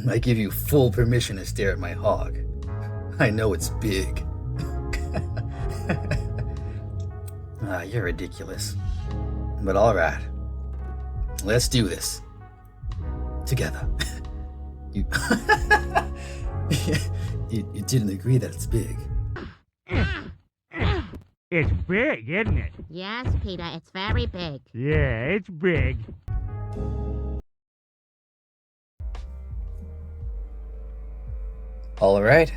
I give you full permission to stare at my hog. I know it's big. You're ridiculous. But alright, let's do this. Together. You, you didn't agree that it's big. It's big, isn't it? Yes, Peter, it's very big. Yeah, it's big. Alright,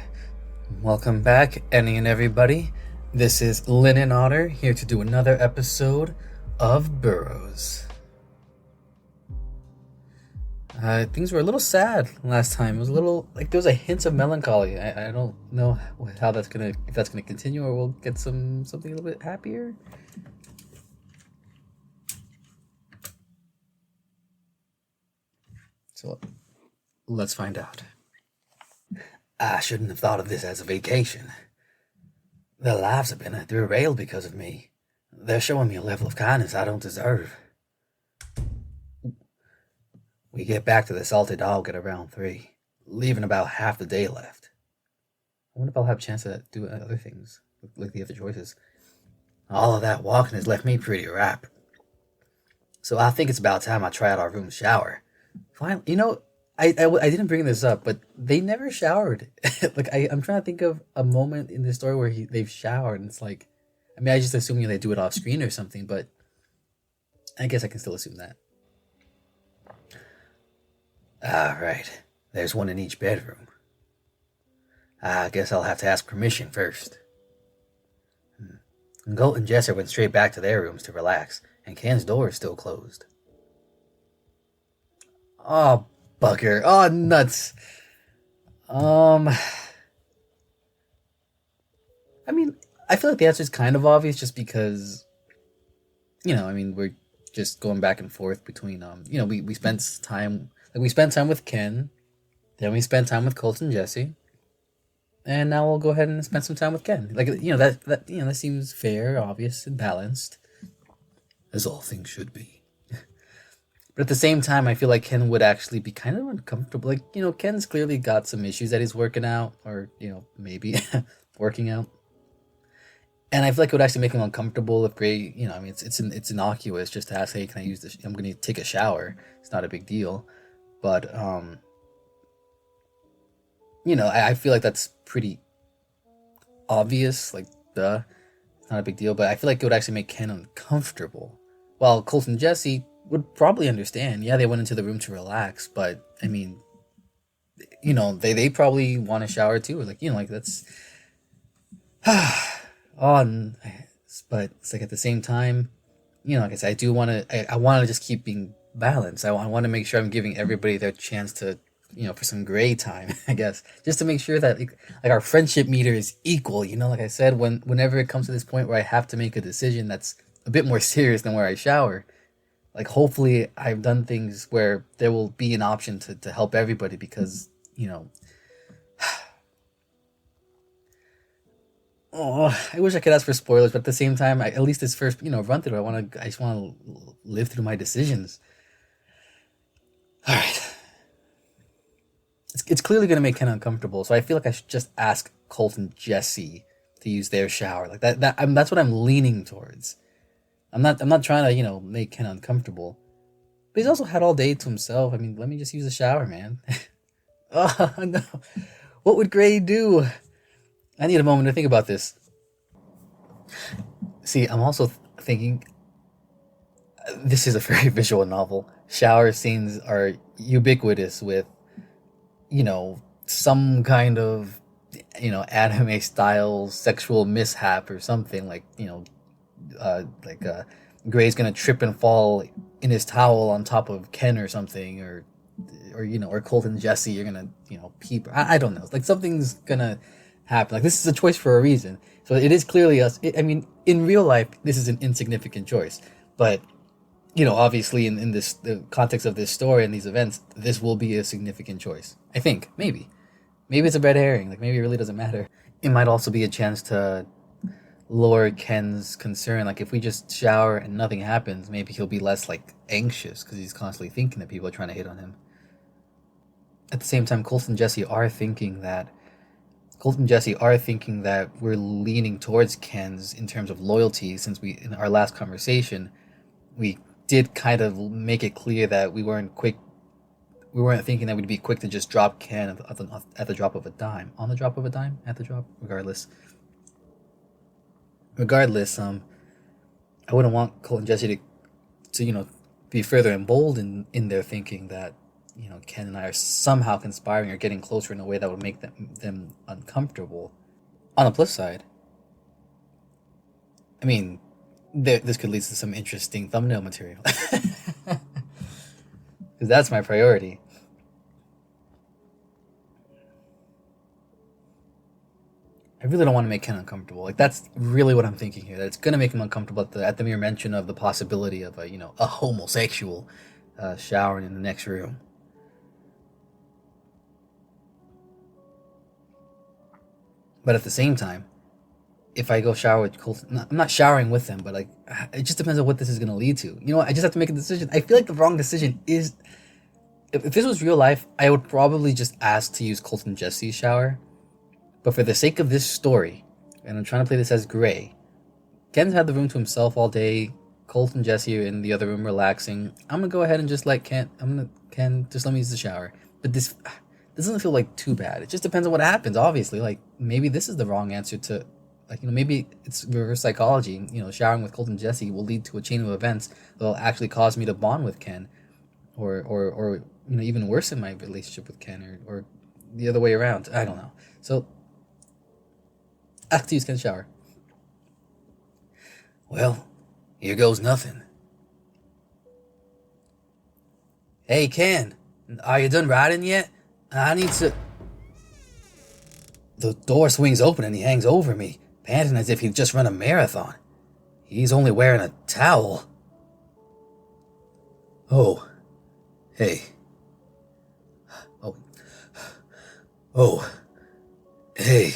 welcome back, any and everybody. This is Linen Otter, here to do another episode of Burrows. Things were a little sad last time. It was a little, like, there was a hint of melancholy. I don't know how that's gonna, if that's gonna continue, or we'll get something a little bit happier. So, let's find out. I shouldn't have thought of this as a vacation. Their lives have been derailed because of me. They're showing me a level of kindness I don't deserve. We get back to the Salted Dog at around 3, leaving about half the day left. I wonder if I'll have a chance to do other things, like the other choices. All of that walking has left me pretty wrapped. So I think it's about time I try out our room shower. Finally, I didn't bring this up, but they never showered. Like, I'm trying to think of a moment in this story where they've showered, and it's like, I mean, I just assume they do it off screen or something, but I guess I can still assume that. Right. There's one in each bedroom. I guess I'll have to ask permission first. Goat and Jesser went straight back to their rooms to relax, and Ken's door is still closed. Oh, bugger. Oh, nuts. I mean, I feel like the answer is kind of obvious just because, we're just going back and forth between, we spent time, we spent time with Ken, then we spent time with Colt and Jesse, and now we'll go ahead and spend some time with Ken. Like, that seems fair, obvious, and balanced, as all things should be. But at the same time, I feel like Ken would actually be kind of uncomfortable. Like, Ken's clearly got some issues that he's working out, or, maybe working out. And I feel like it would actually make him uncomfortable if Gray, it's innocuous just to ask, hey, can I use this? I'm going to take a shower. It's not a big deal. But, I feel like that's pretty obvious. Like, duh. It's not a big deal. But I feel like it would actually make Ken uncomfortable. While Colt and Jesse would probably understand. Yeah, they went into the room to relax. But, I mean, they probably want to shower too. Like, that's... but it's like at the same time, like I said, I do want to. I want to just keep being balanced. I want to make sure I'm giving everybody their chance to, for some gray time, I guess, just to make sure that like our friendship meter is equal. Like I said, whenever it comes to this point where I have to make a decision that's a bit more serious than where I shower, like hopefully I've done things where there will be an option to help everybody because Oh, I wish I could ask for spoilers, but at the same time, at least this first, run through, I just want to live through my decisions. All right. It's clearly going to make Ken uncomfortable, so I feel like I should just ask Colt and Jesse to use their shower. Like that's what I'm leaning towards. I'm not trying to, make Ken uncomfortable. But he's also had all day to himself. I mean, let me just use the shower, man. Oh, no. What would Gray do? I need a moment to think about this. See, I'm also thinking this is a very visual novel. Shower scenes are ubiquitous with, some kind of, anime style sexual mishap or something like, Gray's gonna trip and fall in his towel on top of Ken or something, or Colt and Jesse, you're gonna, peep. I don't know. Like something's gonna happen. Like this is a choice for a reason. So it is clearly us. In real life, this is an insignificant choice. But, obviously in the context of this story and these events, this will be a significant choice. I think. Maybe. Maybe it's a red herring. Like maybe it really doesn't matter. It might also be a chance to lower Ken's concern. Like if we just shower and nothing happens, maybe he'll be less like anxious because he's constantly thinking that people are trying to hit on him. at the same time, Colt and Jesse are thinking that we're leaning towards Ken's in terms of loyalty, since we in our last conversation we did kind of make it clear that we weren't thinking that we'd be quick to just drop Ken at the drop of a dime, on the drop of a dime, at the drop, regardless. I wouldn't want Colt and Jesse to be further emboldened in their thinking that Ken and I are somehow conspiring or getting closer in a way that would make them uncomfortable. On the plus side, I mean, this could lead to some interesting thumbnail material, because that's my priority. I really don't want to make Ken uncomfortable. Like, that's really what I'm thinking here. That it's gonna make him uncomfortable at the mere mention of the possibility of a homosexual showering in the next room. But at the same time, if I go shower with Colton, I'm not showering with them, but like, it just depends on what this is gonna lead to. You know what? I just have to make a decision. I feel like the wrong decision is, if this was real life, I would probably just ask to use Colton Jesse's shower. But for the sake of this story, and I'm trying to play this as gray, Ken's had the room to himself all day. Colt and Jesse are in the other room relaxing. I'm gonna go ahead and just let Ken. Ken, just let me use the shower. But this doesn't feel like too bad. It just depends on what happens. Obviously, like, maybe this is the wrong answer to, like, maybe it's reverse psychology. Showering with Colt and Jesse will lead to a chain of events that'll actually cause me to bond with Ken, or even worsen my relationship with Ken, or the other way around. I don't know. So, ask to use Ken's shower. Well, here goes nothing. Hey, Ken, are you done riding yet? I need to... The door swings open and he hangs over me, panting as if he'd just run a marathon. He's only wearing a towel. Oh. Hey. Oh. Oh. Hey.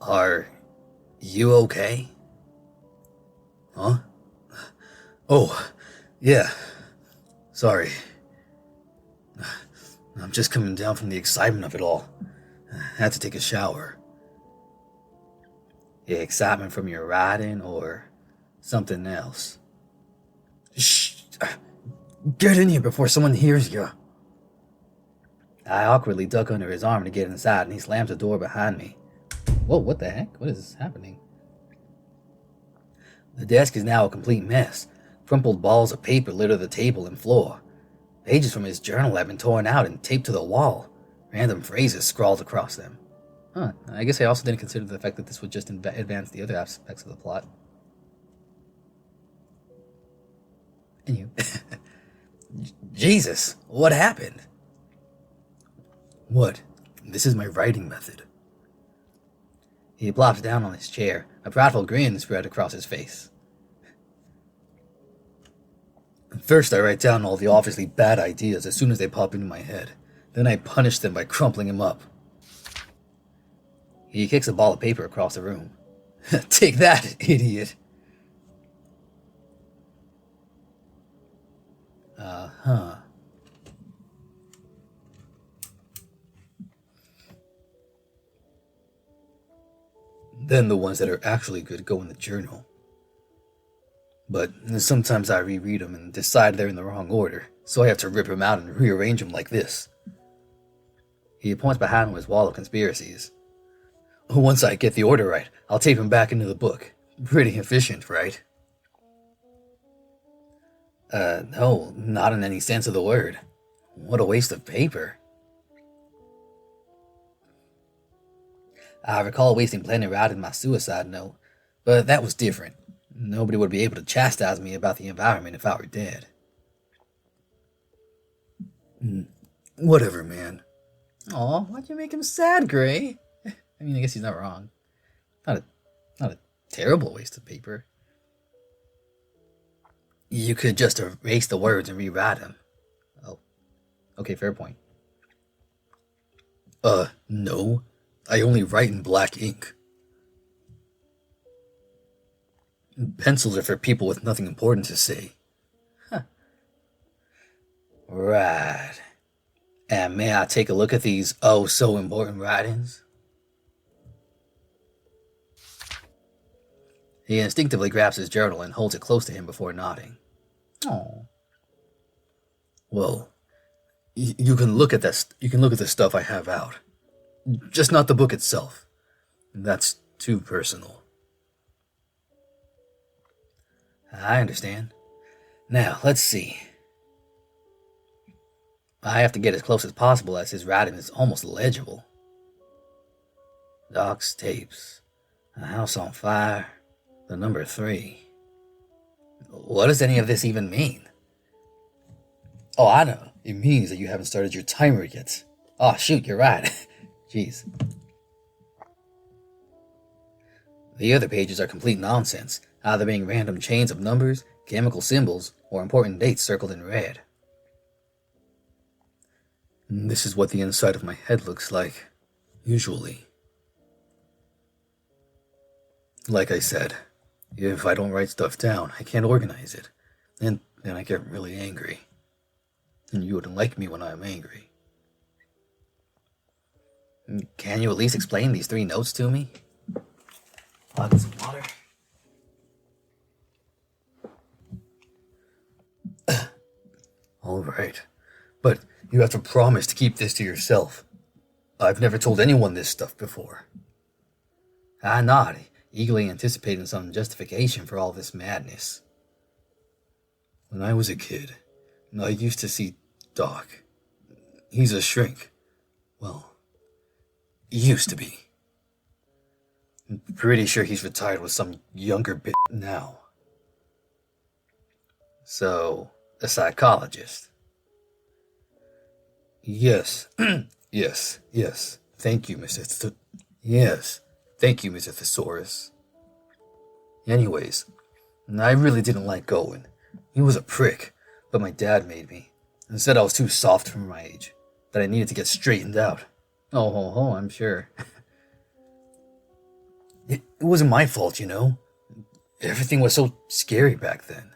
Are you okay? Huh? Oh, yeah. Sorry. I'm just coming down from the excitement of it all. I had to take a shower. The excitement from your riding or something else? Shh! Get in here before someone hears you. I awkwardly duck under his arm to get inside, and he slams the door behind me. Whoa, what the heck? What is happening? The desk is now a complete mess. Crumpled balls of paper litter the table and floor. Pages from his journal have been torn out and taped to the wall. Random phrases scrawled across them. Huh, I guess I also didn't consider the fact that this would just advance the other aspects of the plot. And you. Jesus, what happened? What? This is my writing method. He plops down on his chair, a prideful grin spread across his face. First, I write down all the obviously bad ideas as soon as they pop into my head. Then I punish them by crumpling them up. He kicks a ball of paper across the room. Take that, idiot! Uh-huh. Then the ones that are actually good go in the journal. But sometimes I reread them and decide they're in the wrong order, so I have to rip them out and rearrange them like this. He points behind his wall of conspiracies. Once I get the order right, I'll tape them back into the book. Pretty efficient, right? No, not in any sense of the word. What a waste of paper. I recall wasting plenty writing my suicide note, but that was different. Nobody would be able to chastise me about the environment if I were dead. Whatever, man. Aw, why'd you make him sad, Gray? I mean, I guess he's not wrong. Not a terrible waste of paper. You could just erase the words and rewrite them. Oh, okay, fair point. No. I only write in black ink. Pencils are for people with nothing important to say. Huh. Right. And may I take a look at these oh so important writings? He instinctively grabs his journal and holds it close to him before nodding. Oh. Well, you can look at this. You can look at the stuff I have out. Just not the book itself. That's too personal. I understand. Now, let's see. I have to get as close as possible as his writing is almost illegible. Doc's tapes. A house on fire. The number 3. What does any of this even mean? Oh, I know. It means that you haven't started your timer yet. Oh, shoot, you're right. Jeez. The other pages are complete nonsense, either being random chains of numbers, chemical symbols, or important dates circled in red. This is what the inside of my head looks like, usually. Like I said, if I don't write stuff down, I can't organize it, and then I get really angry. And you wouldn't like me when I'm angry. Can you at least explain these 3 notes to me? I'll get some water. All right, but you have to promise to keep this to yourself. I've never told anyone this stuff before. I nod, eagerly anticipating some justification for all this madness. When I was a kid, I used to see Doc. He's a shrink. Well, he used to be. I'm pretty sure he's retired with some younger bitch now. So, a psychologist. Yes. yes. Thank you, Mr. Yes. Thank you, Mr. Thesaurus. Anyways, I really didn't like Owen. He was a prick, but my dad made me, and said I was too soft for my age, that I needed to get straightened out. Oh, I'm sure. It wasn't my fault, you know. Everything was so scary back then.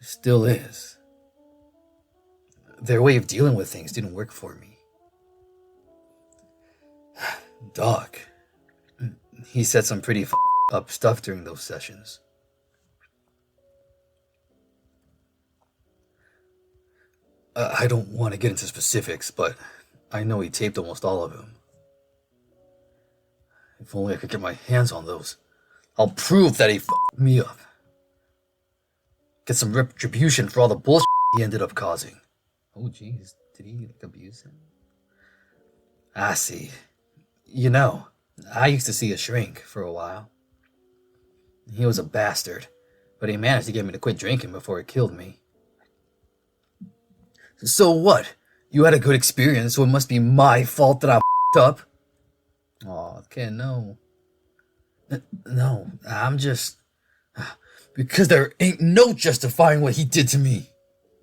It still is. Their way of dealing with things didn't work for me. Doc, he said some pretty up stuff during those sessions. I don't want to get into specifics, but I know he taped almost all of them. If only I could get my hands on those, I'll prove that he f***ed me up. Get some retribution for all the bullshit he ended up causing. Oh jeez, did he abuse him? I see. You know, I used to see a shrink for a while. He was a bastard, but he managed to get me to quit drinking before it killed me. So what? You had a good experience, so it must be my fault that I f***ed up? Aw, Ken, no. No, I'm just... Because there ain't no justifying what he did to me.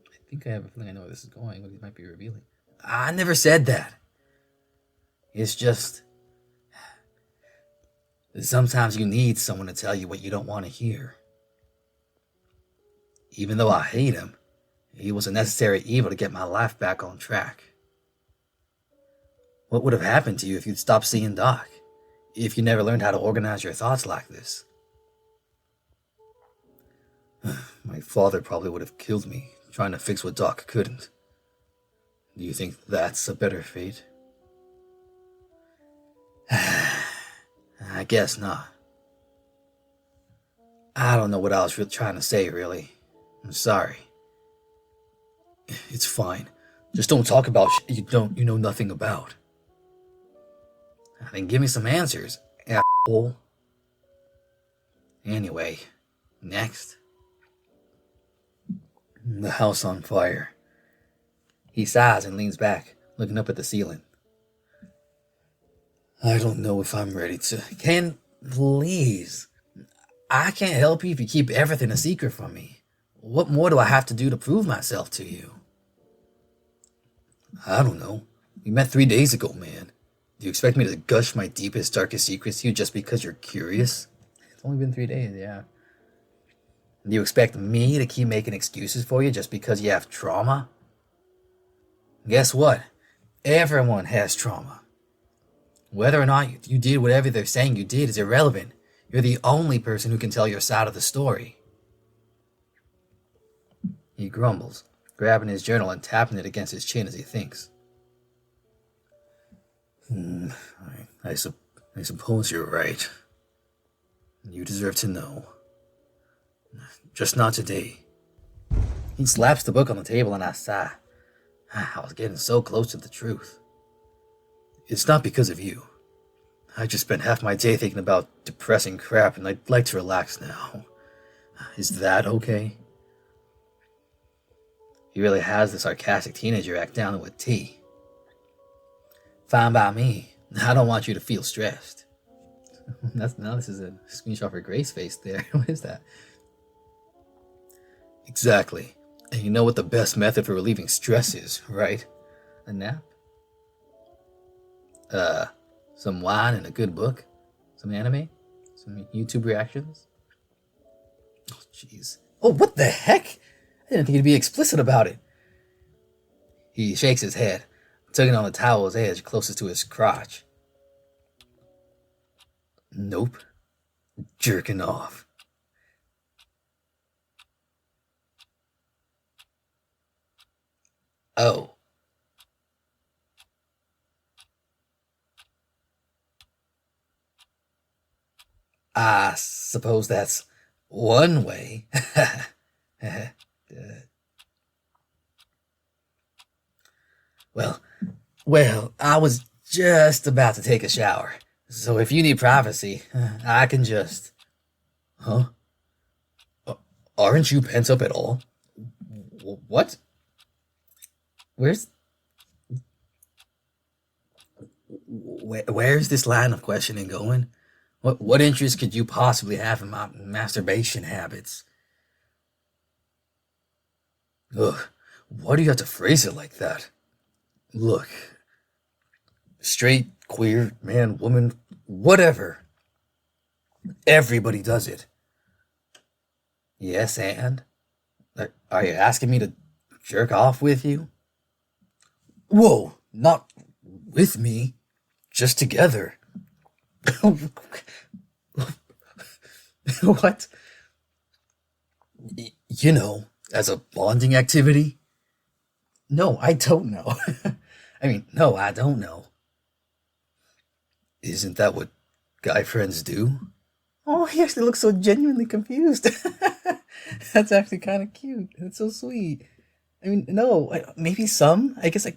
I think I have a feeling I know where this is going, what he might be revealing. I never said that. It's just... Sometimes you need someone to tell you what you don't want to hear. Even though I hate him, he was a necessary evil to get my life back on track. What would have happened to you if you'd stopped seeing Doc? If you never learned how to organize your thoughts like this? My father probably would have killed me, trying to fix what Doc couldn't. Do you think that's a better fate? I guess not. I don't know what I was trying to say, really. I'm sorry. It's fine. Just don't talk about you know nothing about. Then give me some answers, asshole. Anyway, next. The house on fire. He sighs and leans back, looking up at the ceiling. I don't know if I'm ready to... Ken, please. I can't help you if you keep everything a secret from me. What more do I have to do to prove myself to you? I don't know. We met 3 days ago, man. Do you expect me to gush my deepest, darkest secrets to you just because you're curious? It's only been 3 days, yeah. Do you expect me to keep making excuses for you just because you have trauma? Guess what? Everyone has trauma. Whether or not you did whatever they're saying you did is irrelevant. You're the only person who can tell your side of the story. He grumbles, grabbing his journal and tapping it against his chin as he thinks. I suppose you're right. You deserve to know. Just not today. He slaps the book on the table and I sigh. I was getting so close to the truth. It's not because of you. I just spent half my day thinking about depressing crap and I'd like to relax now. Is that okay? He really has the sarcastic teenager act down with tea. Fine by me. I don't want you to feel stressed. Now this is a screenshot for Grace face there. What is that? Exactly. And you know what the best method for relieving stress is, right? A nap? Some wine and a good book? Some anime? Some YouTube reactions? Oh, jeez. Oh, what the heck? I didn't think he'd be explicit about it. He shakes his head, tugging on the towel's edge closest to his crotch. Nope. Jerking off. Oh. I suppose that's one way. Well, I was just about to take a shower. So if you need privacy, I can just... Huh? Aren't you pent up at all? What? Where's this line of questioning going? What interest could you possibly have in my masturbation habits? Ugh, why do you have to phrase it like that? Look, straight, queer, man, woman, whatever. Everybody does it. Yes, and? Are you asking me to jerk off with you? Whoa, not with me, just together. What? You know, as a bonding activity? No, I don't know. No, I don't know. Isn't that what guy friends do? Oh, he actually looks so genuinely confused. That's actually kind of cute. That's so sweet. No, maybe some. I guess,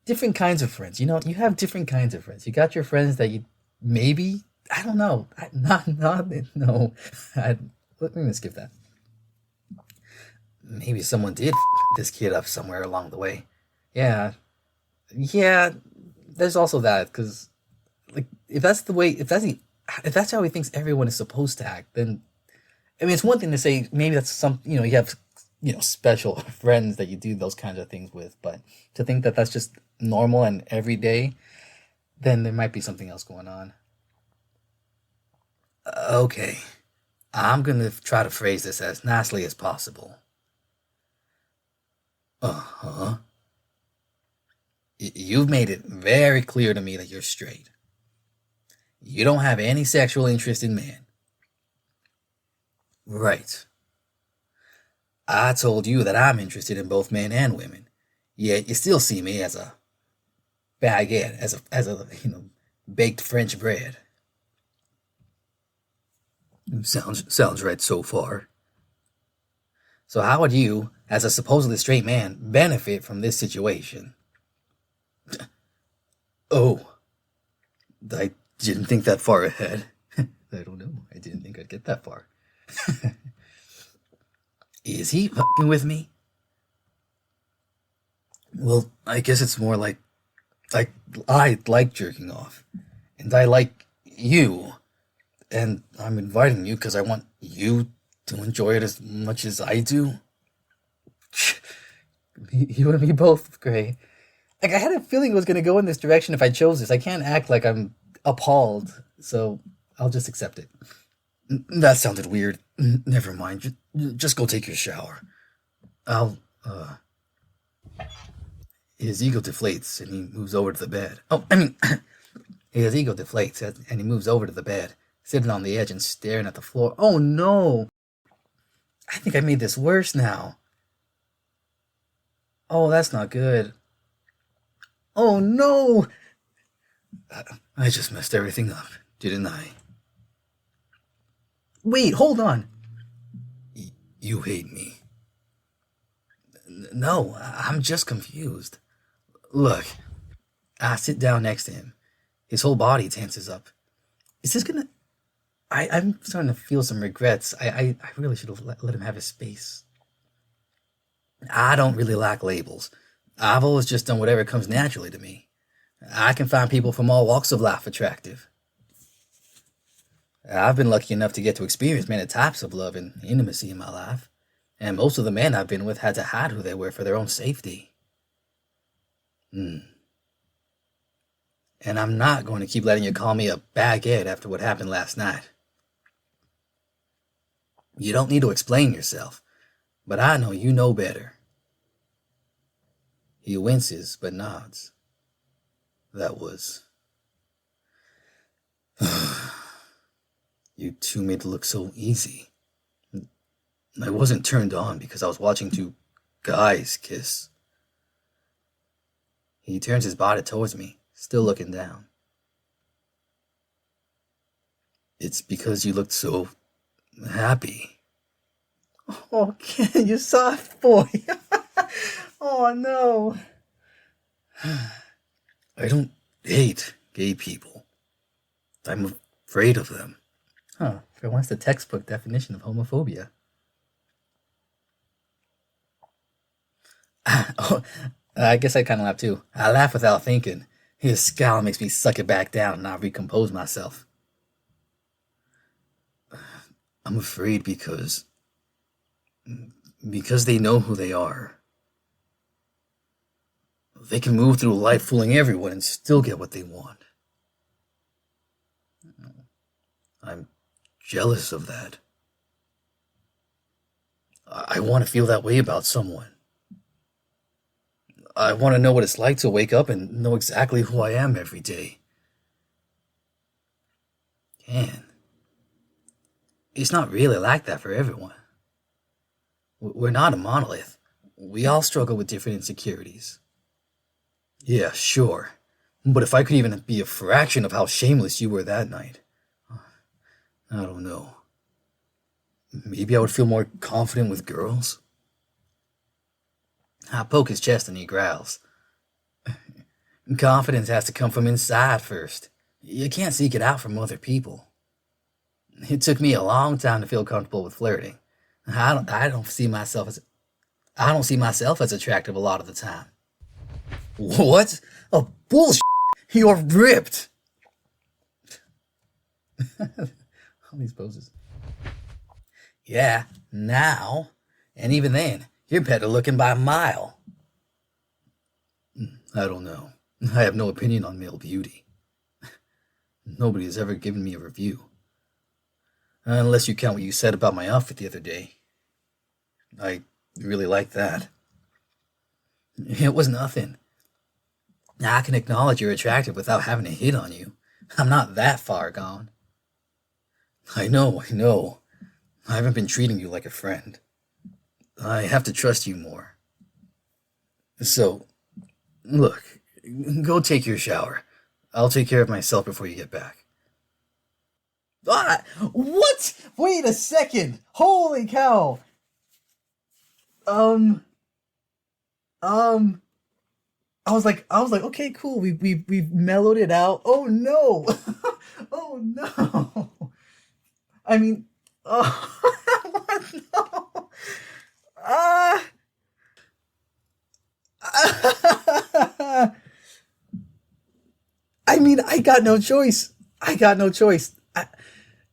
different kinds of friends. You know, you have different kinds of friends. You got your friends that you maybe, I don't know. No. Let me skip that. Maybe someone did this kid up somewhere along the way. Yeah, there's also that, because, if that's how he thinks everyone is supposed to act, then, it's one thing to say, maybe that's you have, special friends that you do those kinds of things with, but to think that that's just normal and everyday, then there might be something else going on. Okay, I'm gonna try to phrase this as nicely as possible. Uh-huh. You've made it very clear to me that you're straight. You don't have any sexual interest in men. Right. I told you that I'm interested in both men and women, yet you still see me as a baguette, as a baked French bread. Sounds right so far. So how would you, as a supposedly straight man, benefit from this situation? Oh, I didn't think that far ahead. I don't know. I didn't think I'd get that far. Is he fucking with me? Well, I guess it's more like I like jerking off, and I like you, and I'm inviting you because I want you to enjoy it as much as I do. You and me both, Gray. I had a feeling it was going to go in this direction if I chose this. I can't act like I'm appalled, so I'll just accept it. That sounded weird. Never mind. Just go take your shower. his ego deflates and he moves over to the bed. Oh, I mean, his ego deflates and he moves over to the bed, sitting on the edge and staring at the floor. Oh no! I think I made this worse now. Oh, that's not good. Oh no! I just messed everything up, didn't I? Wait, hold on. You hate me. No, I'm just confused. Look, I sit down next to him. His whole body tenses up. Is this gonna... I'm starting to feel some regrets. I really should have let him have his space. I don't really like labels. I've always just done whatever comes naturally to me. I can find people from all walks of life attractive. I've been lucky enough to get to experience many types of love and intimacy in my life, and most of the men I've been with had to hide who they were for their own safety. And I'm not going to keep letting you call me a baguette after what happened last night. You don't need to explain yourself, but I know you know better. He winces but nods. That was... You two made it look so easy. I wasn't turned on because I was watching two guys kiss. He turns his body towards me, still looking down. It's because you looked so happy. Oh, Ken, you soft boy. Oh, no. I don't hate gay people. I'm afraid of them. Huh, for once the textbook definition of homophobia. Oh, I guess I kind of laugh too. I laugh without thinking. His scowl makes me suck it back down and I recompose myself. I'm afraid because they know who they are. They can move through life fooling everyone and still get what they want. I'm jealous of that. I want to feel that way about someone. I want to know what it's like to wake up and know exactly who I am every day. Ken, it's not really like that for everyone. We're not a monolith. We all struggle with different insecurities. Yeah, sure. But if I could even be a fraction of how shameless you were that night, I don't know. Maybe I would feel more confident with girls? I poke his chest and he growls. Confidence has to come from inside first. You can't seek it out from other people. It took me a long time to feel comfortable with flirting. I don't see myself as attractive a lot of the time. What? Oh, bullshit! You're ripped! All these poses. Yeah, now. And even then, you're better looking by a mile. I don't know. I have no opinion on male beauty. Nobody has ever given me a review. Unless you count what you said about my outfit the other day. I really like that. It was nothing. I can acknowledge you're attractive without having to hit on you. I'm not that far gone. I know. I haven't been treating you like a friend. I have to trust you more. So, look, go take your shower. I'll take care of myself before you get back. Ah, what? Wait a second. Holy cow. I was like, okay, cool. We've mellowed it out. Oh no. Oh no. I mean, what? No. I mean, I got no choice.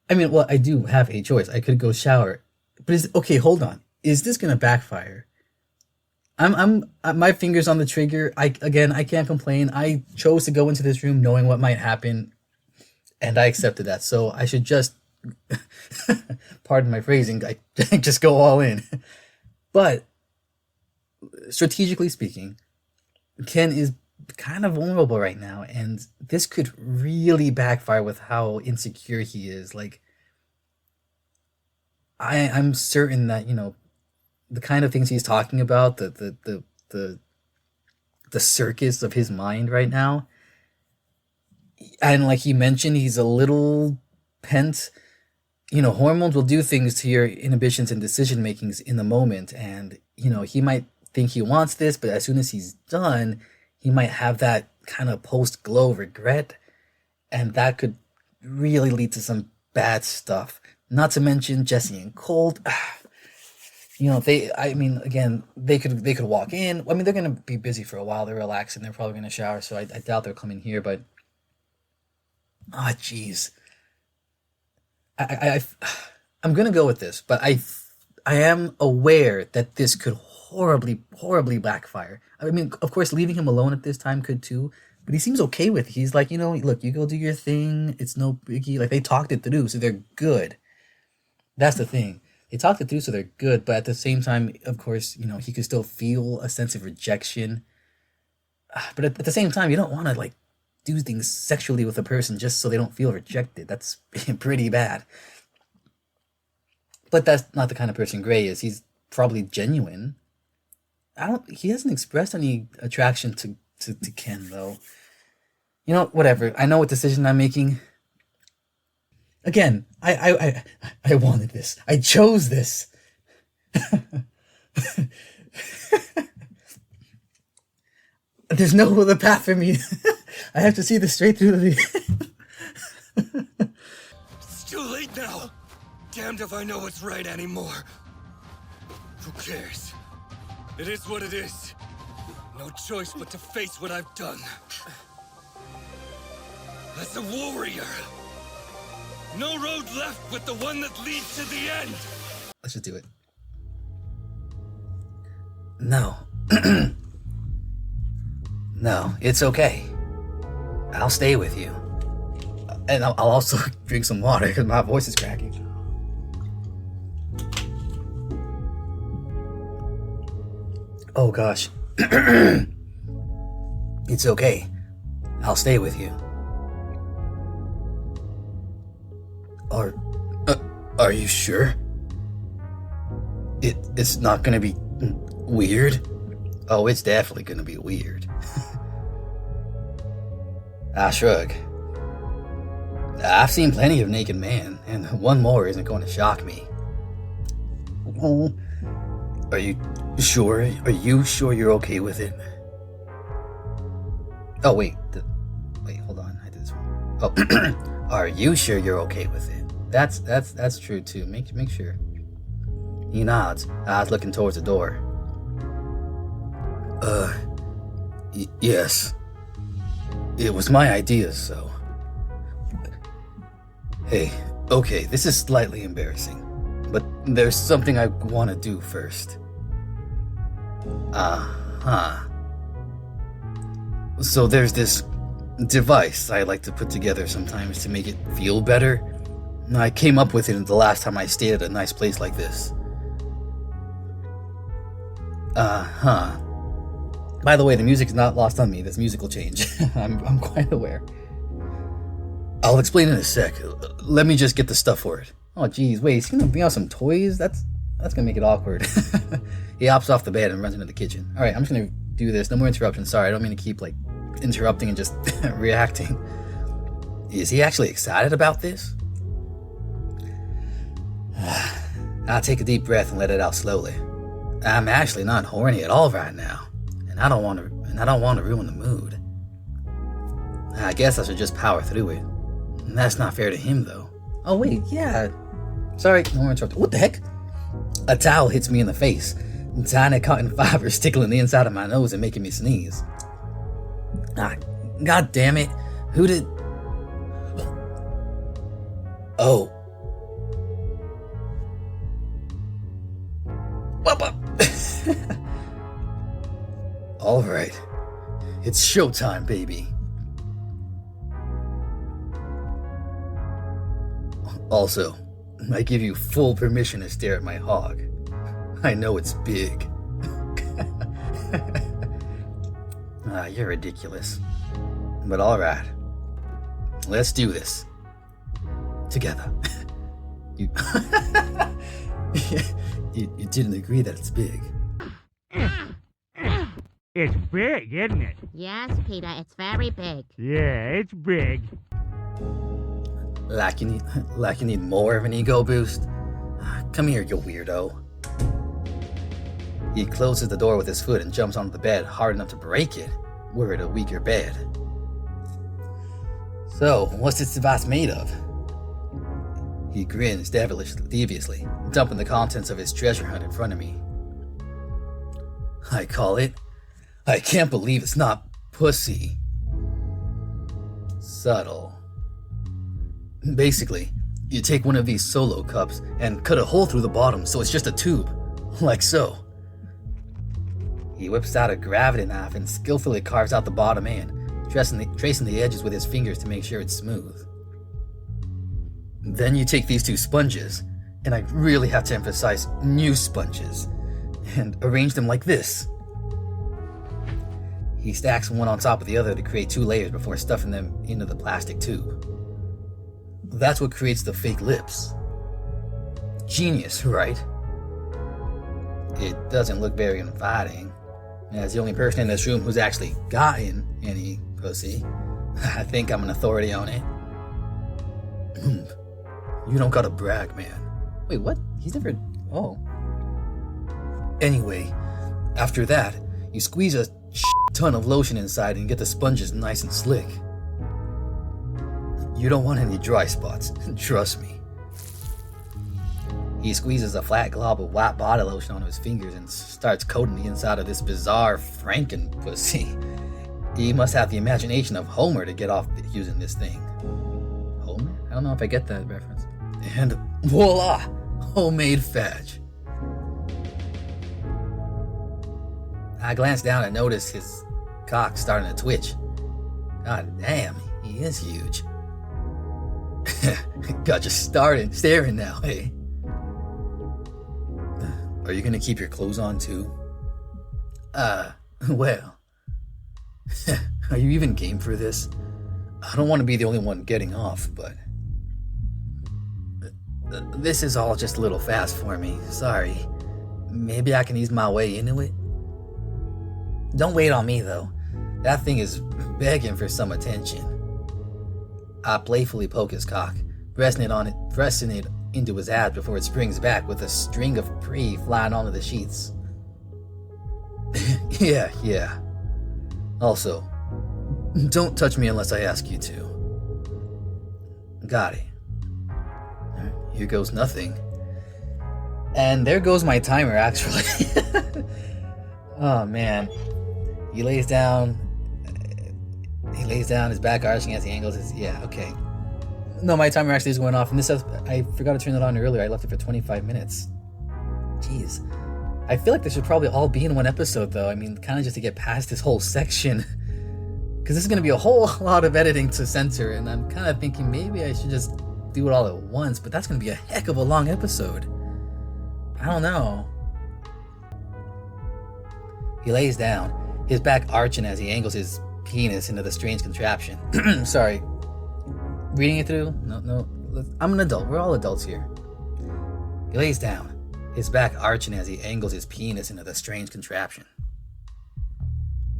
I mean, well, I do have a choice. I could go shower, but okay, hold on. Is this gonna backfire? My fingers on the trigger. I can't complain. I chose to go into this room knowing what might happen, and I accepted that. So I should just, pardon my phrasing, I just go all in. But strategically speaking, Ken is kind of vulnerable right now, and this could really backfire with how insecure he is. Like, I'm certain that the kind of things he's talking about, the the circus of his mind right now, and like he mentioned, he's a little pent. Hormones will do things to your inhibitions and decision makings in the moment, and he might think he wants this, but as soon as he's done, he might have that kind of post glow regret, and that could really lead to some bad stuff. Not to mention Jesse and Colt. Again, they could walk in. I mean, they're gonna be busy for a while. They're relaxing. They're probably gonna shower, so I doubt they'll come in here. But, jeez, I'm gonna go with this, but I am aware that this could horribly backfire. I mean, of course, leaving him alone at this time could too, but he seems okay with it. He's like, look, you go do your thing. It's no biggie. Like, they talked it through, so they're good. That's the thing. They talked it through, so they're good, but at the same time, of course, he could still feel a sense of rejection. But at the same time, you don't want to, like, do things sexually with a person just so they don't feel rejected. That's pretty bad. But that's not the kind of person Gray is. He's probably genuine. He hasn't expressed any attraction to Ken, though. Whatever. I know what decision I'm making. Again, I wanted this. I chose this. There's no other path for me. I have to see this straight through the... It's too late now. Damned if I know what's right anymore. Who cares? It is what it is. No choice but to face what I've done. As a warrior, no road left but the one that leads to the end. Let's just do it. No. No, it's okay. I'll stay with you. And I'll also drink some water because my voice is cracking. Oh gosh. It's okay. I'll stay with you. Are you sure? It's not gonna be weird? Oh, it's definitely gonna be weird. I shrug. I've seen plenty of naked men, and one more isn't going to shock me. Oh, are you sure? Are you sure you're okay with it? Oh, wait, hold on, I did this wrong. Oh, are you sure you're okay with it? That's true too. Make sure. He nods, eyes looking towards the door. Yes. It was my idea, so. Hey, okay, this is slightly embarrassing, but there's something I want to do first. So there's this device I like to put together sometimes to make it feel better. I came up with it the last time I stayed at a nice place like this. By the way, the music is not lost on me. This musical change. I'm quite aware. I'll explain in a sec. Let me just get the stuff for it. Oh, geez, wait, he's gonna bring out some toys? That's gonna make it awkward. He hops off the bed and runs into the kitchen. All right, I'm just gonna do this. No more interruptions. Sorry, I don't mean to keep, like, interrupting and just reacting. Is he actually excited about this? I'll take a deep breath and let it out slowly. I'm actually not horny at all right now, and I don't want to ruin the mood. I guess I should just power through it. That's not fair to him, though. Oh, wait, yeah. Sorry, no more interrupting. What the heck? A towel hits me in the face. Tiny cotton fibers tickling the inside of my nose and making me sneeze. God damn it. Who did... Oh. All right. It's showtime, baby. Also, I give you full permission to stare at my hog. I know it's big. You're ridiculous. But alright. Let's do this. Together. You... you didn't agree that it's big. It's big, isn't it? Yes, Peter, it's very big. Yeah, it's big. Like you need more of an ego boost? Come here, you weirdo. He closes the door with his foot and jumps onto the bed hard enough to break it, were it a weaker bed. So, what's this device made of? He grins deviously, dumping the contents of his treasure hunt in front of me. I call it, I can't believe it's not pussy. Subtle. Basically, you take one of these solo cups and cut a hole through the bottom so it's just a tube, like so. He whips out a gravity knife and skillfully carves out the bottom end, tracing the edges with his fingers to make sure it's smooth. Then you take these two sponges, and I really have to emphasize new sponges, and arrange them like this. He stacks one on top of the other to create 2 layers before stuffing them into the plastic tube. That's what creates the fake lips. Genius, right? It doesn't look very inviting. As the only person in this room who's actually gotten any pussy, I think I'm an authority on it. You don't gotta brag, man. Wait, what? He's never... Oh. Anyway, after that, you squeeze a ton of lotion inside and get the sponges nice and slick. You don't want any dry spots, trust me. He squeezes a flat glob of white body lotion onto his fingers and starts coating the inside of this bizarre Franken-pussy. He must have the imagination of Homer to get off using this thing. Homer? I don't know if I get that reference. And voila! Homemade fudge. I glance down and notice his cock starting to twitch. God damn, he is huge. Got you staring now, hey? Are you gonna keep your clothes on too? Well. Are you even game for this? I don't want to be the only one getting off, but... This is all just a little fast for me, sorry. Maybe I can ease my way into it? Don't wait on me, though. That thing is begging for some attention. I playfully poke his cock, pressing it into his abs before it springs back with a string of prey flying onto the sheets. Yeah. Also, don't touch me unless I ask you to. Got it. Here goes nothing. And there goes my timer, actually. Oh, man. He lays down, his back arching as he angles his... Yeah, okay. No, my timer actually is going off, and I forgot to turn it on earlier. I left it for 25 minutes. Jeez. I feel like this should probably all be in one episode, though. I mean, kind of just to get past this whole section. Because this is going to be a whole lot of editing to censor, and I'm kind of thinking maybe I should just do it all at once, but that's going to be a heck of a long episode. I don't know. He lays down, his back arching as he angles his penis into the strange contraption. Sorry. Reading it through? No. I'm an adult. We're all adults here. He lays down, his back arching as he angles his penis into the strange contraption.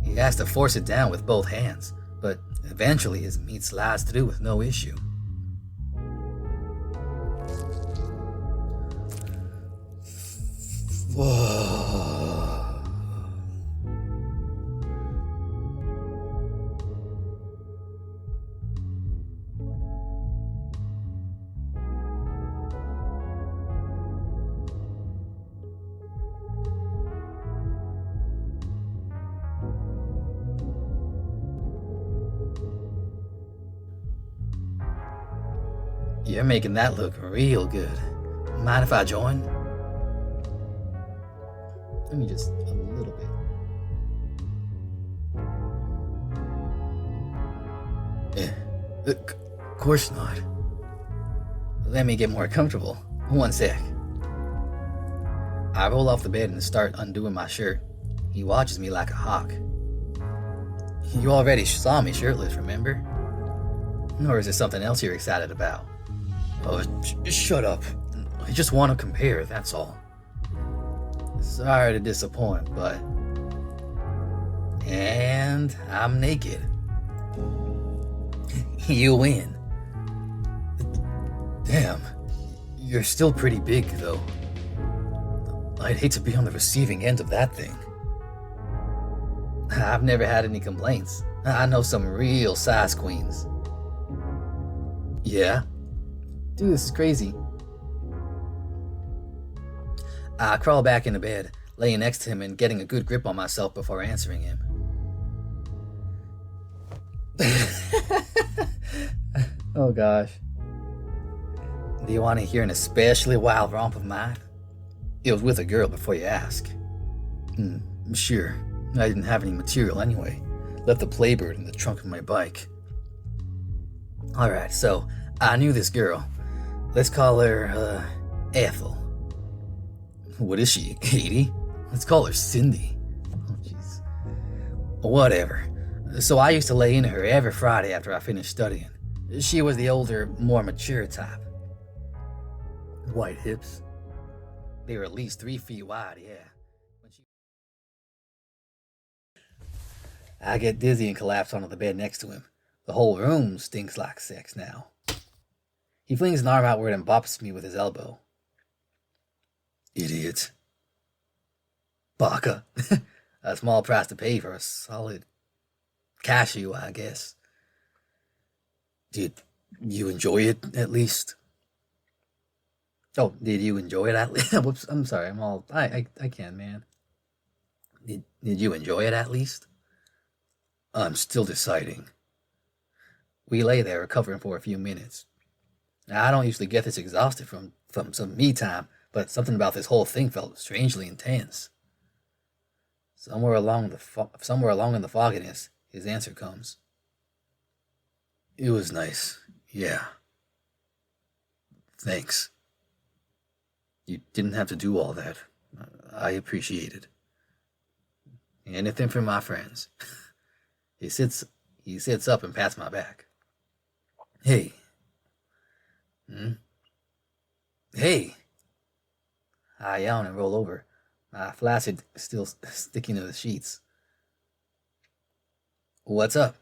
He has to force it down with both hands, but eventually his meat slides through with no issue. Whoa. You're making that look real good. Mind if I join? Let me just a little bit. Of course not. Let me get more comfortable. One sec. I roll off the bed and start undoing my shirt. He watches me like a hawk. You already saw me shirtless, remember? Or is it something else you're excited about? Oh, shut up. I just want to compare, that's all. Sorry to disappoint, but... And I'm naked. You win. Damn, you're still pretty big, though. I'd hate to be on the receiving end of that thing. I've never had any complaints. I know some real size queens. Yeah? Dude, this is crazy. I crawl back into bed, laying next to him and getting a good grip on myself before answering him. Oh gosh. Do you want to hear an especially wild romp of mine? It was with a girl before you ask. Sure. I didn't have any material anyway. Left the Playbird in the trunk of my bike. Alright, so I knew this girl. Let's call her, Ethel. What is she, 80? Let's call her Cindy. Oh, jeez. Whatever. So I used to lay into her every Friday after I finished studying. She was the older, more mature type. White hips. They were at least 3 feet wide, yeah. I get dizzy and collapse onto the bed next to him. The whole room stinks like sex now. He flings an arm outward and bops me with his elbow. Idiot. Baka. A small price to pay for a solid cashew, I guess. Did you enjoy it, at least? Oh, did you enjoy it at least? Whoops, I'm sorry, I can, man. Did you enjoy it at least? I'm still deciding. We lay there recovering for a few minutes. Now, I don't usually get this exhausted from some me time, but something about this whole thing felt strangely intense. Somewhere along in the fogginess, his answer comes. It was nice, yeah. Thanks. You didn't have to do all that. I appreciate it. Anything for my friends. He sits up and pats my back. Hey. Hey. I yawn and roll over, my flaccid still sticking to the sheets. What's up?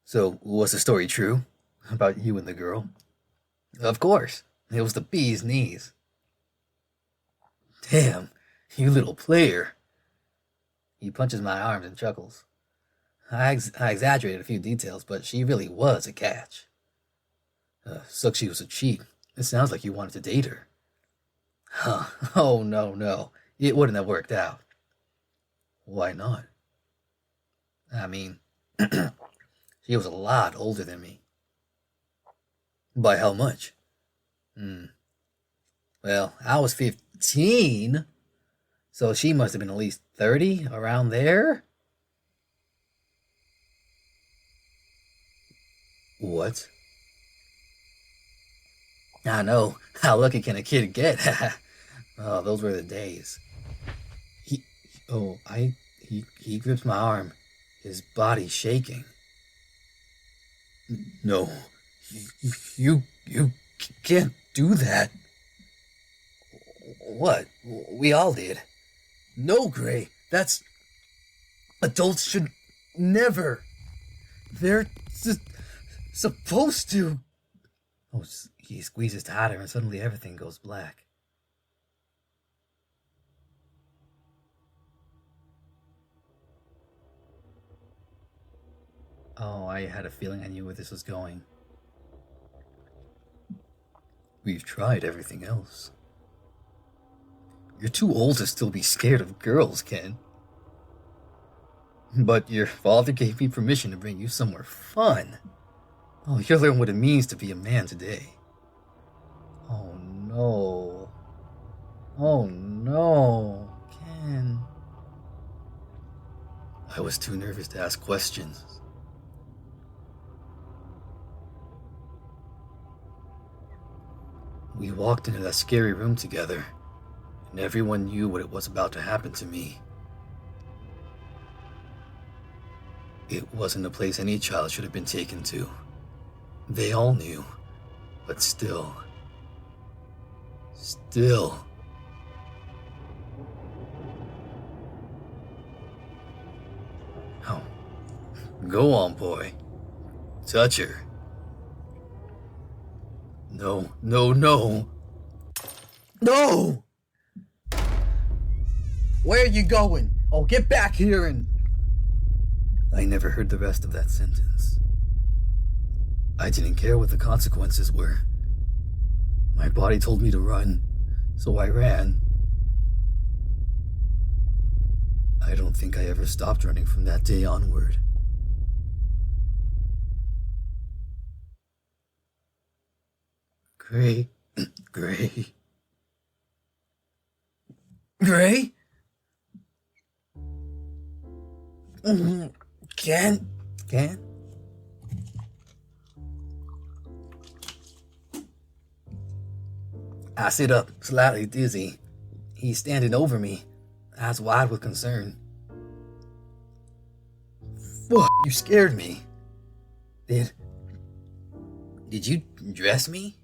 So, was the story true? About you and the girl? Of course. It was the bee's knees. Damn, you little player. He punches my arms and chuckles. I exaggerated a few details, but she really was a catch. Sucks she was a cheat. It sounds like you wanted to date her. Huh. Oh, no. It wouldn't have worked out. Why not? I mean, she was a lot older than me. By how much? Well, I was 15, so she must have been at least 30, around there? What? I know. How lucky can a kid get? Oh, those were the days. He grips my arm, his body shaking. No, you can't do that. What? We all did. No, Gray, that's... Adults should never. They're supposed to. Oh, he squeezes tighter and suddenly everything goes black. Oh, I had a feeling I knew where this was going. We've tried everything else. You're too old to still be scared of girls, Ken. But your father gave me permission to bring you somewhere fun. Oh, you'll learn what it means to be a man today. Oh no. Oh no, Ken. I was too nervous to ask questions. We walked into that scary room together, and everyone knew what it was about to happen to me. It wasn't a place any child should have been taken to. They all knew, but still. Oh, go on, boy. Touch her. No. No! Where are you going? Oh, get back here and... I never heard the rest of that sentence. I didn't care what the consequences were. My body told me to run, so I ran. I don't think I ever stopped running from that day onward. Gray? Ken? I sit up, slightly dizzy. He's standing over me, eyes wide with concern. Fuck, you scared me. Did you dress me?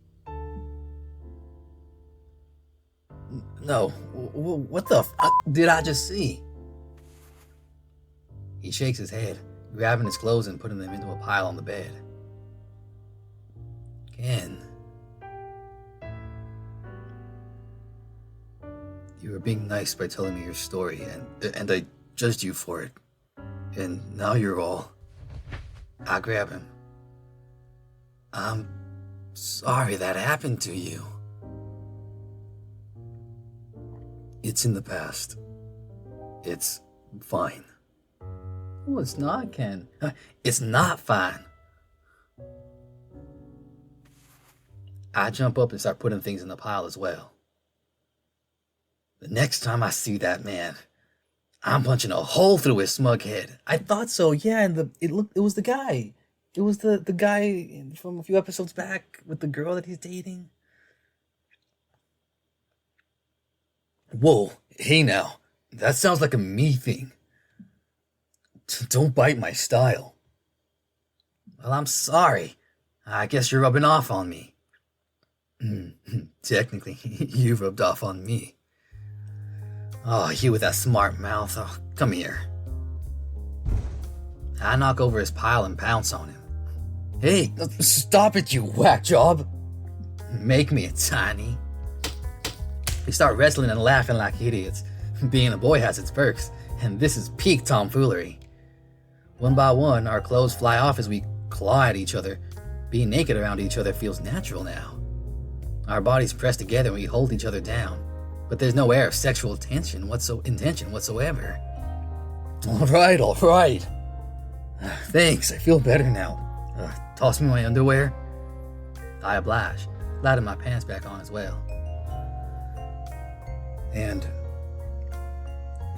No, what the fuck did I just see? He shakes his head, grabbing his clothes and putting them into a pile on the bed. Ken. You were being nice by telling me your story, and I judged you for it. And now you're all... I grab him. I'm sorry that happened to you. It's in the past. It's fine. Oh, it's not, Ken. It's not fine. I jump up and start putting things in the pile as well. The next time I see that man, I'm punching a hole through his smug head. I thought so, yeah, and it was the guy. It was the guy from a few episodes back with the girl that he's dating. Whoa, hey now, that sounds like a me thing. Don't bite my style. Well, I'm sorry. I guess you're rubbing off on me. Technically, you rubbed off on me. Oh, you with that smart mouth. Oh, come here. I knock over his pile and pounce on him. Hey, stop it, you whack job. Make me a tiny. They start wrestling and laughing like idiots. Being a boy has its perks, and this is peak tomfoolery. One by one, our clothes fly off as we claw at each other. Being naked around each other feels natural now. Our bodies press together and we hold each other down, but there's no air of sexual intention whatsoever. All right. Thanks, I feel better now. Toss me my underwear. I oblige, sliding my pants back on as well. And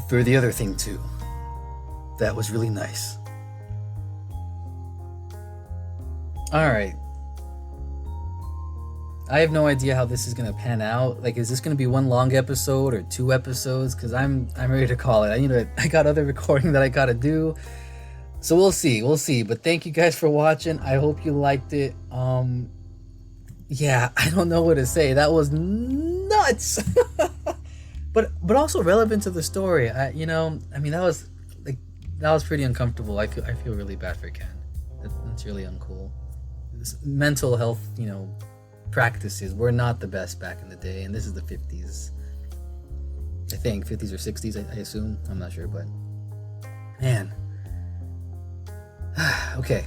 for the other thing too, that was really nice. Alright. I have no idea how this is gonna pan out. Like, is this gonna be one long episode or 2 episodes? Because I'm ready to call it. I got other recording that I gotta do. So we'll see. But thank you guys for watching. I hope you liked it. Yeah, I don't know what to say. That was nuts. but also relevant to the story. That was pretty uncomfortable. I feel really bad for Ken. That's really uncool. This mental health, practices were not the best back in the day, and this is the 50s. I think 50s or 60s. I assume. I'm not sure, but man. Okay.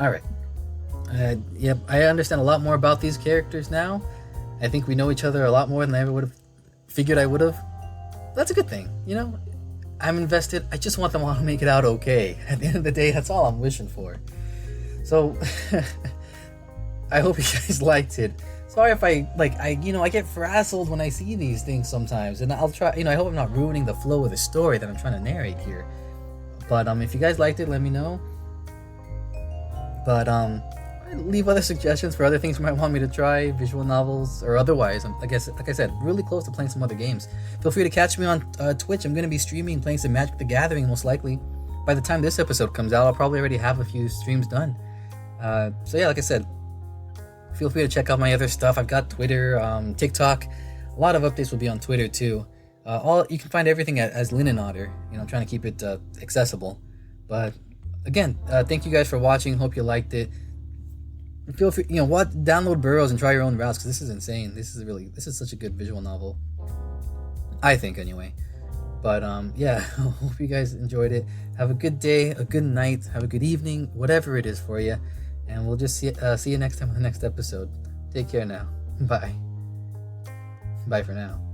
All right. Yep. I understand a lot more about these characters now. I think we know each other a lot more than I ever would have figured I would have. That's a good thing, I'm invested. I just want them all to make it out okay. At the end of the day, that's all I'm wishing for. So, I hope you guys liked it. Sorry if I get frazzled when I see these things sometimes, and I'll try. I hope I'm not ruining the flow of the story that I'm trying to narrate here. But if you guys liked it, let me know. But leave other suggestions for other things you might want me to try, visual novels or otherwise. Like I said, really close to playing some other games. Feel free to catch me on Twitch. I'm going to be streaming, playing some Magic the Gathering most likely. by the time this episode comes out, I'll probably already have a few streams done. So yeah, like I said, feel free to check out my other stuff. I've got Twitter, TikTok. A lot of updates will be on Twitter too. You can find everything as Linen Otter. I'm trying to keep it accessible. But again, thank you guys for watching. Hope you liked it. Feel free, download Burrows and try your own routes, because this is insane. This is such a good visual novel, I think, anyway. But yeah, hope you guys enjoyed it. Have a good day, a good night, have a good evening, whatever it is for you. And we'll just see you next time on the next episode. Take care now. Bye. Bye for now.